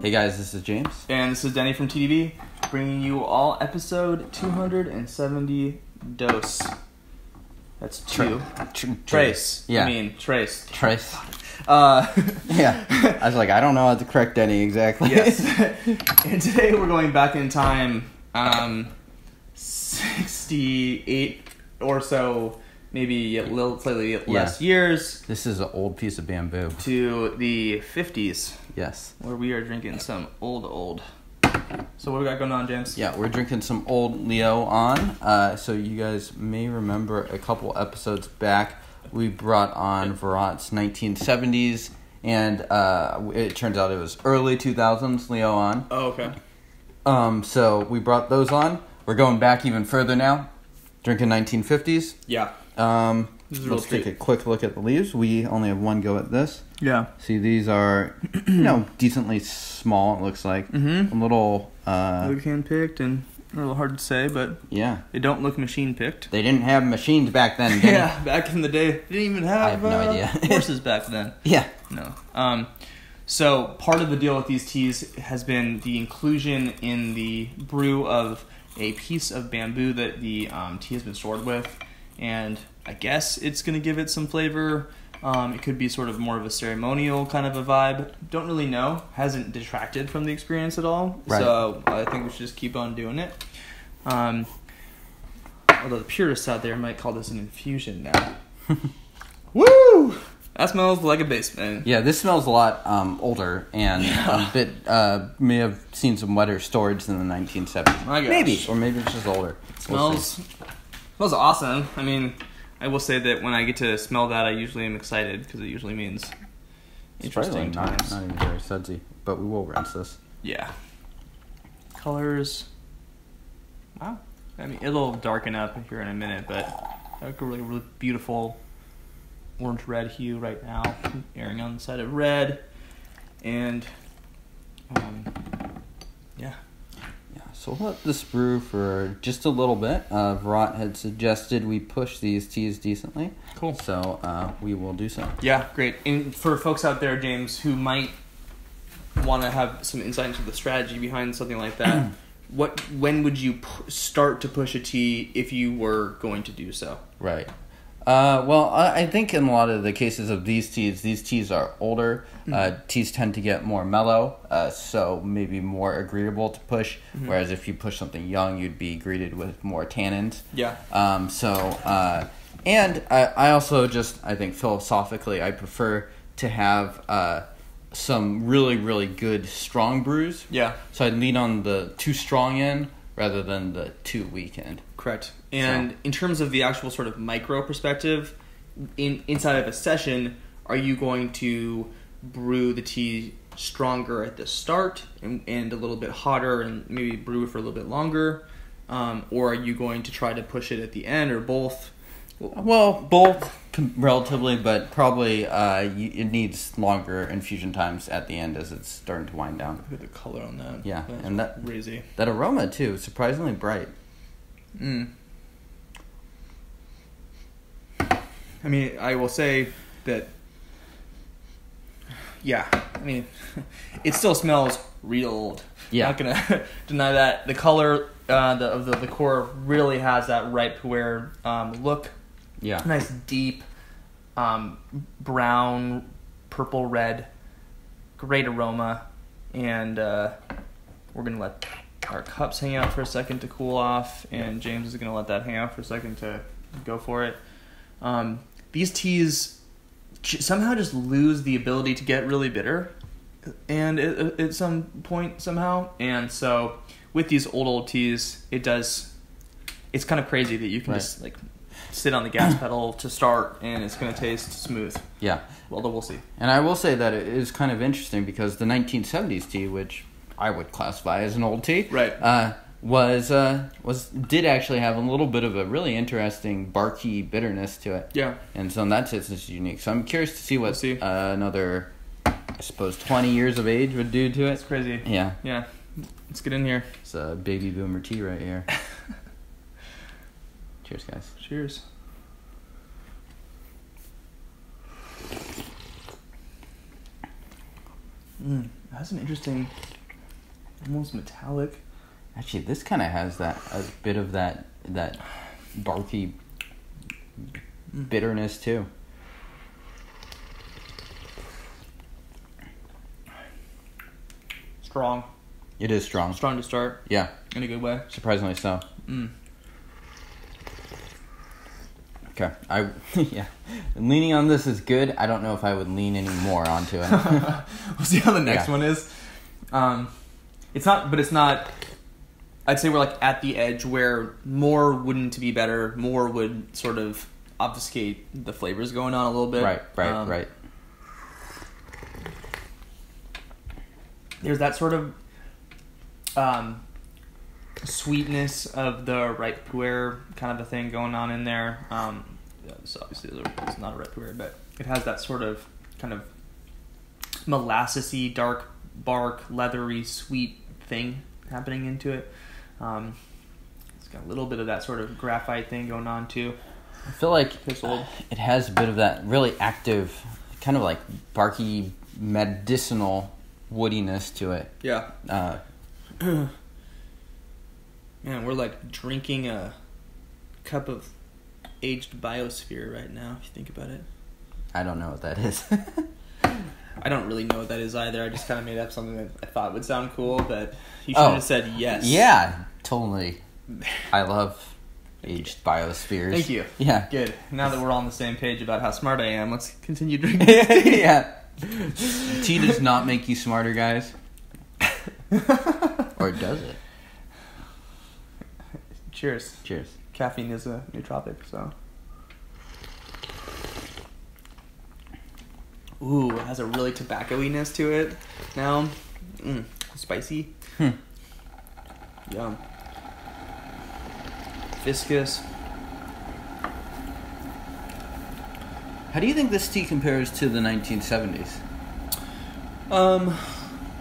Hey guys, this is James. And this is Denny from TeaDB, bringing you all episode 270 dose. That's two. Trace. Yeah. I mean, trace. Trace. Yeah. I was like, I don't know how to correct Denny exactly. Yes. And today we're going back in time 68 or so, maybe a little slightly less years. This is an old piece of bamboo. To the 50s. Yes. Where we are drinking some old. So what we got going on, James? Yeah, we're drinking some old Liuan. So you guys may remember a couple episodes back, we brought on Varat's 1970s, and it turns out it was early 2000s Liuan. Oh, okay. So we brought those on. We're going back even further now, drinking 1950s. Yeah. Let's take a quick look at the leaves. We only have one go at this. Yeah. See, these are, decently small, it looks like. Mm-hmm. A little... look hand-picked and a little hard to say, but yeah, they don't look machine-picked. They didn't have machines back then, did they? Yeah, back in the day. They didn't even have, I have no idea. horses back then. Yeah. No. So part of the deal with these teas has been the inclusion in the brew of a piece of bamboo that the tea has been stored with, and I guess it's going to give it some flavor. It could be sort of more of a ceremonial kind of a vibe. Don't really know. Hasn't detracted from the experience at all. Right. So I think we should just keep on doing it. Although the purists out there might call this an infusion now. Woo! That smells like a basement. Yeah, this smells a lot older and a bit may have seen some wetter storage than the 1970s. My gosh. Maybe, or maybe it's just older. Smells awesome. I mean, I will say that when I get to smell that, I usually am excited because it usually means interesting times. Not even very sudsy, but we will rinse this. Yeah. Colors. Wow. I mean, it'll darken up here in a minute, but like a really beautiful orange-red hue right now, erring on the side of red, and yeah. So we'll let this brew for just a little bit. Varat had suggested we push these teas decently. Cool. So we will do so. Yeah, great. And for folks out there, James, who might want to have some insight into the strategy behind something like that, when would you start to push a tea if you were going to do so? Right. Well, I think in a lot of the cases of these teas are older. Teas tend to get more mellow, so maybe more agreeable to push. Mm-hmm. Whereas if you push something young, you'd be greeted with more tannins. Yeah. And I also I think philosophically, I prefer to have some really, really good strong brews. Yeah. So I'd lean on the too strong end rather than the too weak end. Correct. And in terms of the actual sort of micro perspective, inside of a session, are you going to brew the tea stronger at the start and a little bit hotter and maybe brew it for a little bit longer? Or are you going to try to push it at the end, or both? Well, both relatively, but probably it needs longer infusion times at the end as it's starting to wind down. Look at the color on that. Yeah, that's and that crazy. That aroma too, surprisingly bright. I mean, I will say that, yeah, I mean, it still smells real old. Yeah. Not going to deny that. The color of the liqueur really has that ripe pu'erh look. Yeah. Nice deep brown, purple, red. Great aroma. And we're going to let our cups hang out for a second to cool off, and James is going to let that hang out for a second to go for it. These teas somehow just lose the ability to get really bitter, and at some point somehow. And so with these old teas, it's kind of crazy that you can just like sit on the gas pedal to start, and it's going to taste smooth. Yeah. Well, we'll see. And I will say that it is kind of interesting because the 1970s tea, which I would classify as an old tea, right, did actually have a little bit of a really interesting barky bitterness to it. Yeah. And so in that sense, it's unique. So I'm curious to see what another, I suppose, 20 years of age would do to it. It's crazy. Yeah. Yeah. Let's get in here. It's a baby boomer tea right here. Cheers, guys. Cheers. That's an interesting, almost metallic. Actually, this kind of has a bit of that barky bitterness too. Strong. It is strong. Strong to start. Yeah. In a good way. Surprisingly so. Okay. Yeah. Leaning on this is good. I don't know if I would lean any more onto it. We'll see how the next one is. It's not. I'd say we're like at the edge where more wouldn't be better. More would sort of obfuscate the flavors going on a little bit. Right. There's that sort of sweetness of the ripe pu'erh kind of a thing going on in there. So obviously it's not a ripe pu'erh, but it has that sort of kind of molassesy, dark bark, leathery, sweet thing happening into it. It's got a little bit of that sort of graphite thing going on too. I feel like it has a bit of that really active, kind of like barky, medicinal woodiness to it. Yeah. Man, we're like drinking a cup of aged biosphere right now, if you think about it. I don't know what that is. I don't really know what that is either. I just kind of made up something that I thought would sound cool, but you should have said yes. Yeah, totally. I love aged biospheres. Thank you. Yeah. Good. Now that we're all on the same page about how smart I am, let's continue drinking. Yeah. Tea does not make you smarter, guys. Or does it? Cheers. Cheers. Caffeine is a nootropic, so. Ooh, it has a really tobacco-iness to it now. Spicy. Yum. Viscous. How do you think this tea compares to the 1970s?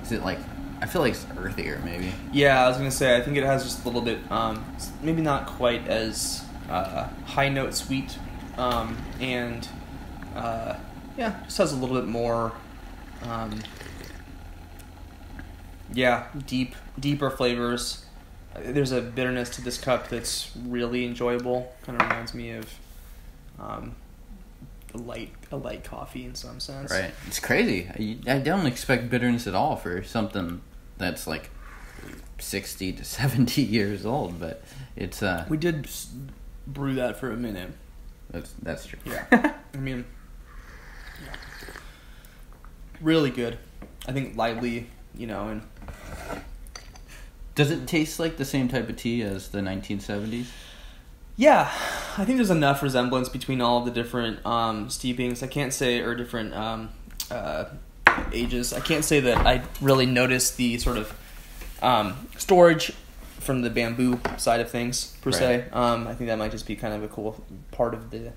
Is it like... I feel like it's earthier, maybe. Yeah, I was going to say, I think it has just a little bit... maybe not quite as high-note sweet. And... yeah, just has a little bit more... deeper flavors. There's a bitterness to this cup that's really enjoyable. Kind of reminds me of a light coffee in some sense. Right. It's crazy. I don't expect bitterness at all for something that's like 60 to 70 years old, but it's... We did brew that for a minute. That's true. Yeah. I mean... really good. I think lively, and... Does it taste like the same type of tea as the 1970s? Yeah, I think there's enough resemblance between all of the different steepings. I can't say, or different ages. I can't say that I really noticed the sort of storage from the bamboo side of things per se. I think that might just be kind of a cool part of the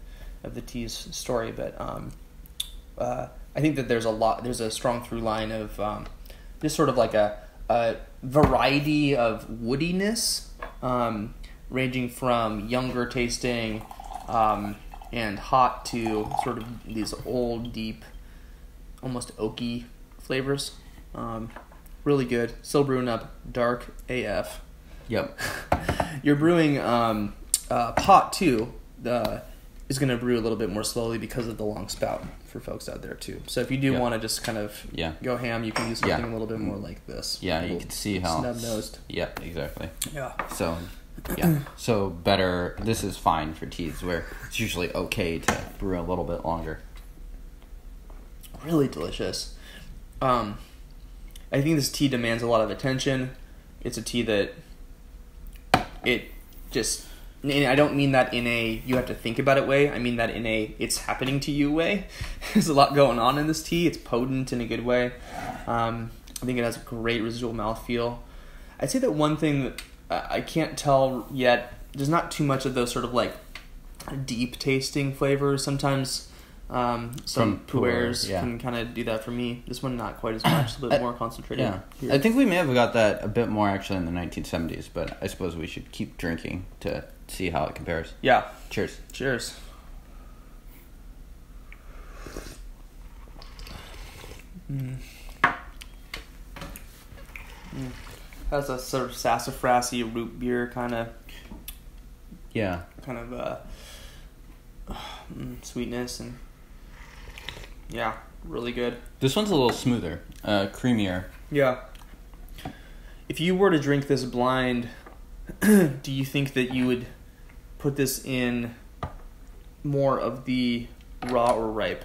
tea's story. But I think that there's a strong through line of just sort of like a variety of woodiness. Ranging from younger tasting and hot to sort of these old, deep, almost oaky flavors. Really good. Still brewing up dark AF. Yep. Your brewing pot, too, is going to brew a little bit more slowly because of the long spout for folks out there, too. So if you do want to just kind of go ham, you can use something a little bit more like this. Yeah, you can see how... snub-nosed. Yeah, exactly. Yeah. So... yeah, so better. This is fine for teas where it's usually okay to brew a little bit longer. Really delicious. I think this tea demands a lot of attention. It's a tea that it just... and I don't mean that in a you have to think about it way. I mean that in a it's happening to you way. There's a lot going on in this tea. It's potent in a good way. I think it has a great residual mouthfeel. I'd say that one thing that I can't tell yet, there's not too much of those sort of like deep tasting flavors. Sometimes some pu'erhs can kind of do that for me. This one not quite as much, a little bit more concentrated. Yeah. I think we may have got that a bit more actually in the 1970s, but I suppose we should keep drinking to see how it compares. Yeah. Cheers. Cheers. Has a sort of sassafrasy root beer kind of sweetness, and yeah, really good. This one's a little smoother, creamier. Yeah. If you were to drink this blind, do you think that you would put this in more of the raw or ripe?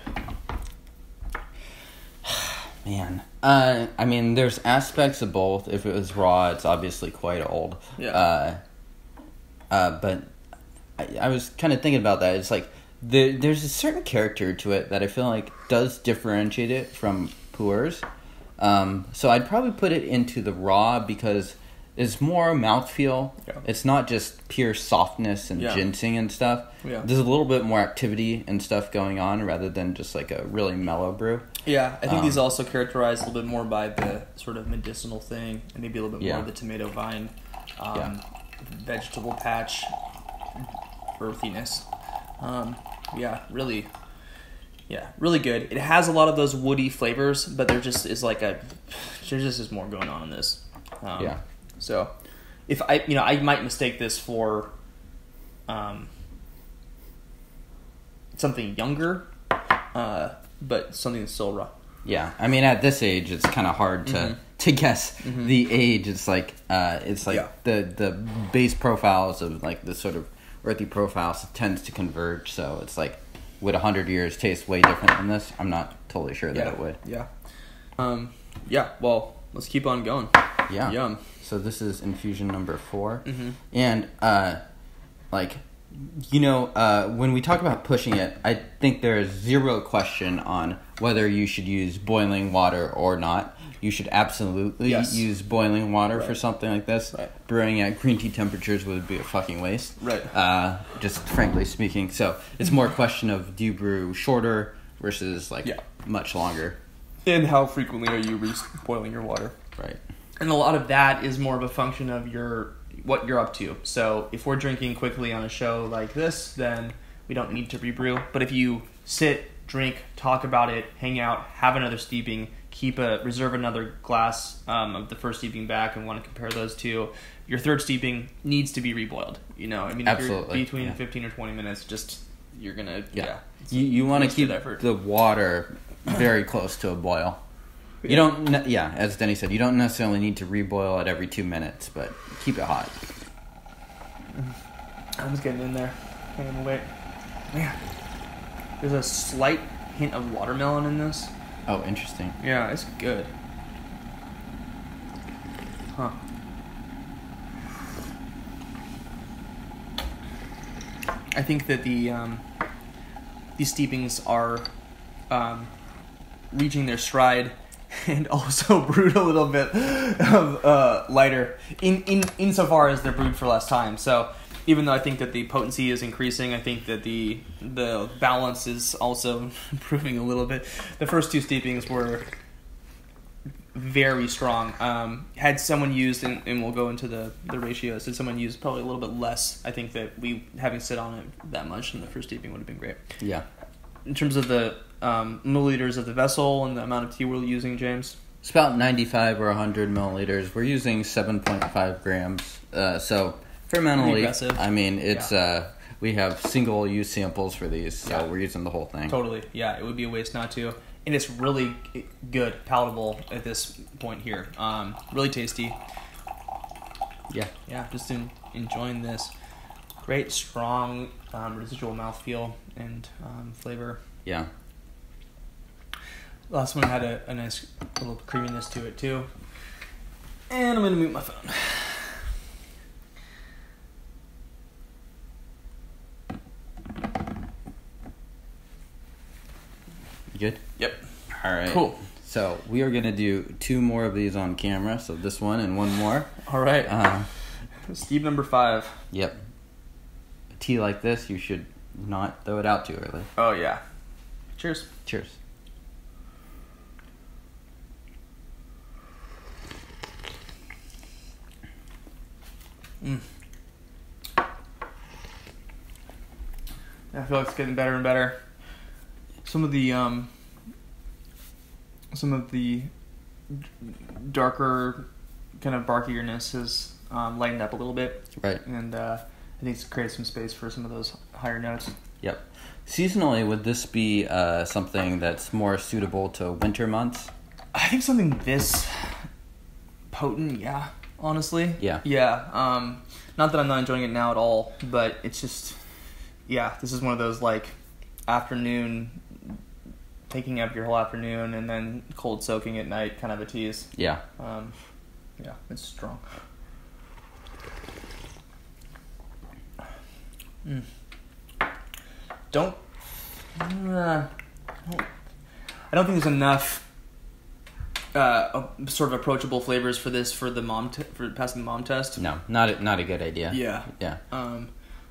Man. I mean, there's aspects of both. If it was raw, it's obviously quite old. Yeah. But I was kind of thinking about that. It's like there's a certain character to it that I feel like does differentiate it from pu'erhs. So I'd probably put it into the raw because it's more mouthfeel. Yeah. It's not just pure softness and ginseng and stuff. Yeah. There's a little bit more activity and stuff going on rather than just like a really mellow brew. Yeah, I think these also characterized a little bit more by the sort of medicinal thing and maybe a little bit more of the tomato vine, vegetable patch, earthiness. Really good. It has a lot of those woody flavors, but there just is more going on in this. So, if I might mistake this for something younger, but something that's still raw. Yeah, I mean, at this age, it's kind of hard to guess the age. It's like the base profiles of like the sort of earthy profiles tends to converge. So it's like, would 100 years taste way different than this? I'm not totally sure that it would. Yeah. Well, let's keep on going. Yeah. Yum. So this is infusion number 4, and when we talk about pushing it, I think there is zero question on whether you should use boiling water or not. You should absolutely use boiling water for something like this. Right. Brewing at green tea temperatures would be a fucking waste. Right. Just frankly speaking. So it's more a question of, do you brew shorter versus much longer? And how frequently are you boiling your water? Right. And a lot of that is more of a function of what you're up to. So if we're drinking quickly on a show like this, then we don't need to rebrew. But if you sit, drink, talk about it, hang out, have another steeping, reserve another glass of the first steeping back, and want to compare those two, your third steeping needs to be reboiled. Absolutely. If you're between 15 or 20 minutes, you're gonna you want to keep the water very close to a boil. You don't, as Denny said, you don't necessarily need to reboil it every 2 minutes, but keep it hot. I'm just getting in there. Can't even wait. Man, there's a slight hint of watermelon in this. Oh, interesting. Yeah, it's good. Huh. I think that these steepings are reaching their stride, and also brewed a little bit of lighter insofar as they're brewed for less time. So even though I think that the potency is increasing, I think that the balance is also improving a little bit. The first two steepings were very strong. Had someone used, and we'll go into the ratios, had someone used probably a little bit less, I think that having sit on it that much in the first steeping would have been great. Yeah. In terms of the milliliters of the vessel and the amount of tea we're using, James? It's about 95 or 100 milliliters. We're using 7.5 grams. So fermentally, I mean, it's we have single-use samples for these, so we're using the whole thing. Totally. Yeah, it would be a waste not to. And it's really good, palatable at this point here. Really tasty. Yeah. Yeah, just enjoying this. Great, strong residual mouthfeel and flavor. Yeah. Last one had a nice little creaminess to it too. And I'm going to mute my phone. You good? Yep. All right. Cool. So we are going to do 2 more of these on camera. So this one and one more. All right. Steve number 5. Yep. A tea like this, you should not throw it out too early. Oh, yeah. Cheers. Cheers. I feel like it's getting better and better. Some of the darker kind of barkierness has lightened up a little bit. Right. And I think it's created some space for some of those higher notes. Yep. Seasonally, would this be something that's more suitable to winter months? I think something this potent, yeah, honestly. Yeah. Yeah. Not that I'm not enjoying it now at all, but it's just, yeah, this is one of those, like, afternoon, taking up your whole afternoon and then cold soaking at night kind of a tease. Yeah. Yeah, it's strong. I don't think there's enough sort of approachable flavors for this for the for passing the mom test. No, not a good idea. Yeah. Yeah.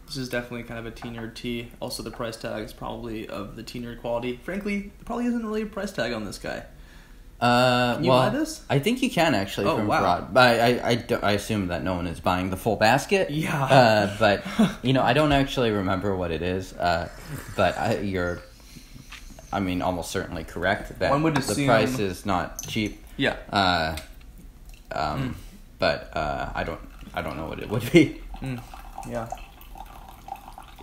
This is definitely kind of a teen-nerd tea. Also, the price tag is probably of the teen-nerd quality. Frankly, there probably isn't really a price tag on this guy. Can you buy this? I think you can actually from wow. Varat. But I assume that no one is buying the full basket. Yeah. But I don't actually remember what it is. But you're, almost certainly correct that One would the assume... price is not cheap. Yeah. But I don't know what it would be. Yeah.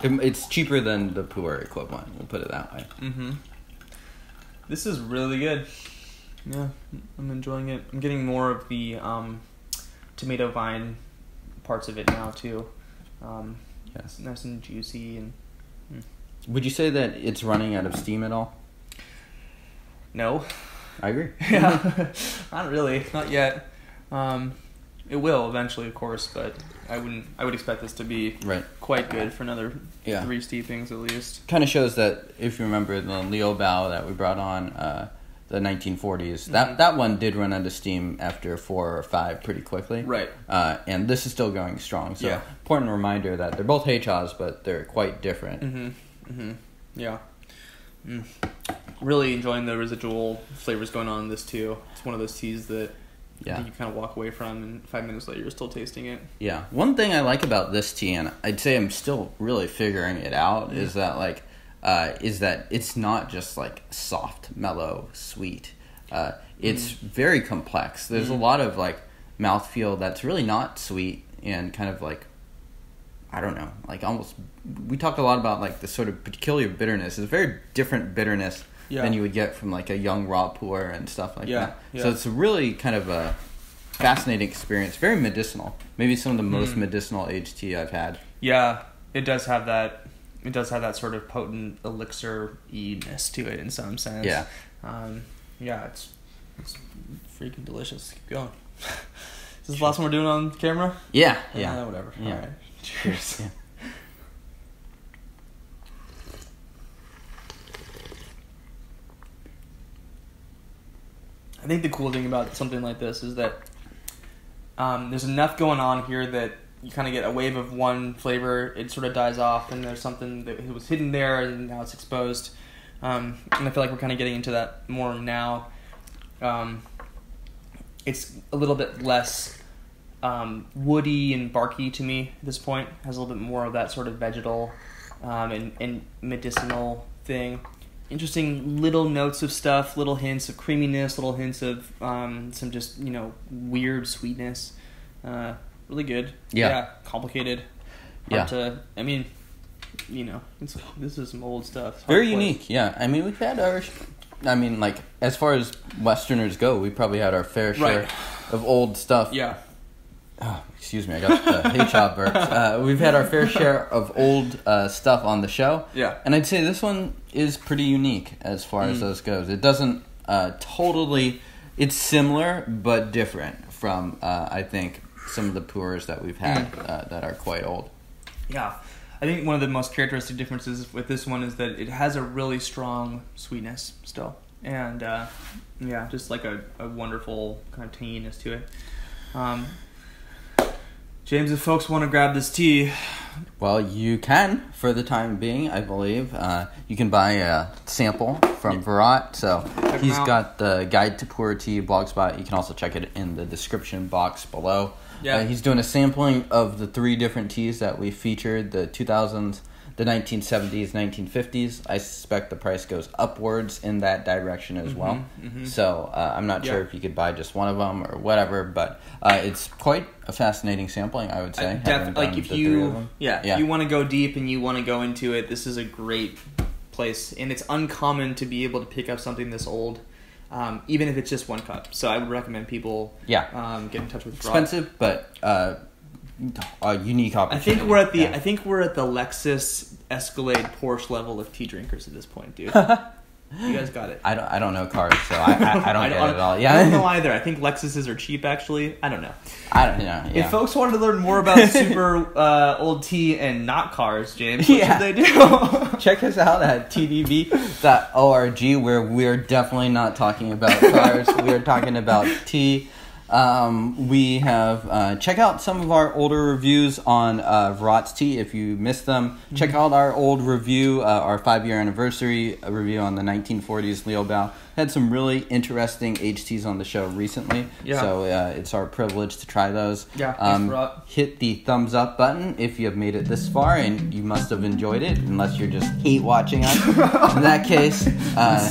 It's cheaper than the pu'erh equivalent. We'll put it that way. Mm-hmm. This is really good. Yeah, I'm enjoying it. I'm getting more of the tomato vine parts of it now too. Yes, nice and juicy and. Would you say that it's running out of steam at all? No. I agree. Yeah, not really, not yet. It will eventually, of course, but I would expect this to be quite good for another 3 steepings at least. Kind of shows that if you remember the Liubao that we brought on the 1940s, that one did run out of steam after 4 or 5 pretty quickly. Right. And this is still going strong. So important reminder that they're both heicha's, but they're quite different. Mm-hmm. Mm-hmm. Yeah. Really enjoying the residual flavors going on in this too. It's one of those teas that you kind of walk away from, and 5 minutes later you're still tasting it. Yeah. One thing I like about this tea, and I'd say I'm still really figuring it out, is that it's not just like soft, mellow, sweet. It's very complex. There's a lot of like mouthfeel that's really not sweet and kind of like, I don't know, like almost. We talk a lot about like the sort of peculiar bitterness. It's a very different bitterness than you would get from like a young raw pu'erh and stuff like that. Yeah. So it's a really kind of a fascinating experience. Very medicinal. Maybe some of the most medicinal aged tea I've had. Yeah, it does have that. It does have that sort of potent elixir-y-ness to it in some sense. Yeah. It's freaking delicious. Keep going. Is this the last one we're doing on camera? Yeah. Whatever. Yeah. All right. Cheers. Yeah. I think the cool thing about something like this is that there's enough going on here that you kind of get a wave of one flavor, it sort of dies off, and there's something that was hidden there, and now it's exposed. And I feel like we're kind of getting into that more now. It's a little bit less woody and barky to me at this point. It has a little bit more of that sort of vegetal and medicinal thing. Interesting little notes of stuff, little hints of creaminess, little hints of some just, weird sweetness. Really good. Yeah. Complicated. Hard to, this is some old stuff. Very unique, yeah. We've had our, as far as Westerners go, we probably had our fair share of old stuff. Yeah. Oh, excuse me, I got the heicha burps. We've had our fair share of old stuff on the show. Yeah. And I'd say this one is pretty unique as far as those goes. It doesn't totally... It's similar, but different from, I think, some of the pu'erhs that we've had that are quite old. Yeah. I think one of the most characteristic differences with this one is that it has a really strong sweetness still. And, just like a wonderful kind of tanginess to it. James, if folks want to grab this tea... Well, you can, for the time being, I believe. You can buy a sample from Varat. So he's got the Guide to Pu'erh Tea blogspot. You can also check it in the description box below. Yeah. He's doing a sampling of the 3 different teas that we featured, the 2000s, the 1970s, 1950s. I suspect the price goes upwards in that direction as well. So I'm not sure if you could buy just one of them or whatever, but it's quite a fascinating sampling, I would say. Like if you, if you want to go deep and you want to go into it, this is a great place, and it's uncommon to be able to pick up something this old. Even if it's just one cup, so I would recommend people get in touch with Varat. Expensive, but a unique opportunity. I think we're at the Lexus, Escalade, Porsche level of tea drinkers at this point, dude. You guys got it. I don't know cars, so I don't get it at all. Yeah, I don't know either. I think Lexuses are cheap, actually. I don't know. I don't know. Yeah. If folks wanted to learn more about super old tea and not cars, James, what should they do? Check us out at TeaDB.org, where we're definitely not talking about cars. We're talking about tea. We have check out some of our older reviews on Varat's tea if you missed them. Check out our old review, our 5-year anniversary review on the 1940s Liubao. Had some really interesting HTs on the show recently, so it's our privilege to try those. Thanks, Varat. Hit the thumbs up button if you have made it this far, and you must have enjoyed it, unless you're just hate watching us. In that case,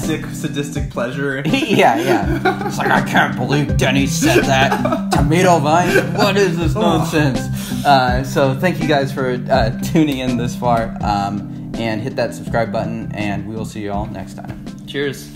sick sadistic pleasure. Yeah. It's like, I can't believe Denny said that. Tomato vine? What is this nonsense? So thank you guys for tuning in this far, and hit that subscribe button, and we will see you all next time. Cheers.